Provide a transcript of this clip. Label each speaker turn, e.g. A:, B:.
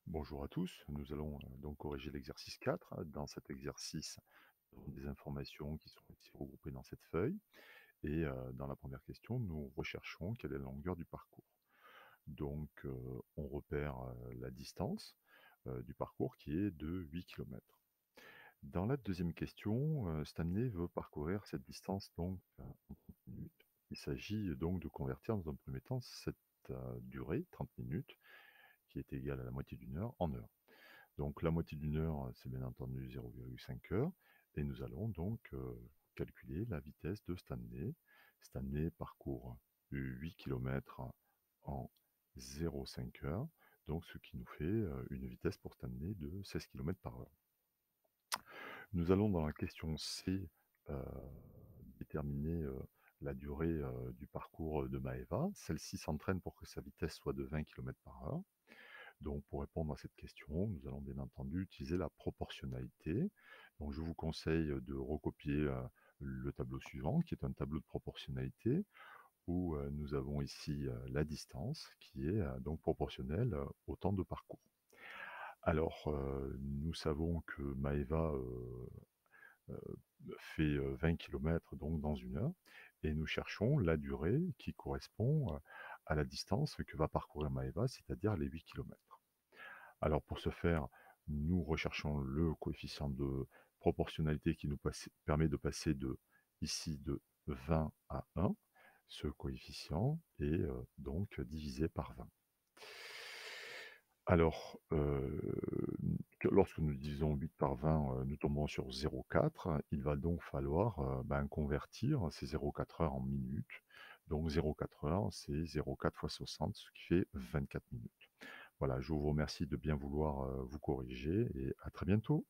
A: Bonjour à tous, nous allons donc corriger l'exercice 4. Dans cet exercice, nous avons des informations qui sont ici regroupées dans cette feuille et dans la première question, nous recherchons quelle est la longueur du parcours. Donc on repère la distance du parcours qui est de 8 kilomètres. Dans la deuxième question, Stanley veut parcourir cette distance donc en 30 minutes. Il s'agit donc de convertir dans un premier temps cette durée, 30 minutes, qui est égale à la moitié d'une heure, en heures. Donc la moitié d'une heure, c'est bien entendu 0,5 heures et nous allons donc, calculer la vitesse de Stanley. Stanley parcourt 8 kilomètres en 0,5 heures, donc ce qui nous fait, une vitesse pour Stanley de 16 kilomètres par heure. Nous allons dans la question C, heu, déterminer, la durée, du parcours, de Maëva. Celle-ci s'entraîne pour que sa vitesse soit de 20 kilomètres par heure. Donc pour répondre à cette question, nous allons bien entendu utiliser la proportionnalité. Donc je vous conseille de recopier le tableau suivant, qui est un tableau de proportionnalité, où nous avons ici la distance, qui est donc proportionnelle au temps de parcours. Alors, nous savons que Maëva fait 20 kilomètres donc dans une heure, et nous cherchons la durée qui correspond à la distance que va parcourir Maëva, c'est-à-dire les 8 kilomètres. Alors pour ce faire, nous recherchons le coefficient de proportionnalité qui nous permet de passer ici de 20 à 1. Ce coefficient est donc divisé par 20. Alors, lorsque nous divisons 8 par 20, nous tombons sur 0,4. Il va donc falloir convertir ces 0,4 heures en minutes. Donc 0,4 heures, c'est 0,4 fois 60, ce qui fait 24 minutes. Voilà, je vous remercie de bien vouloir vous corriger et à très bientôt.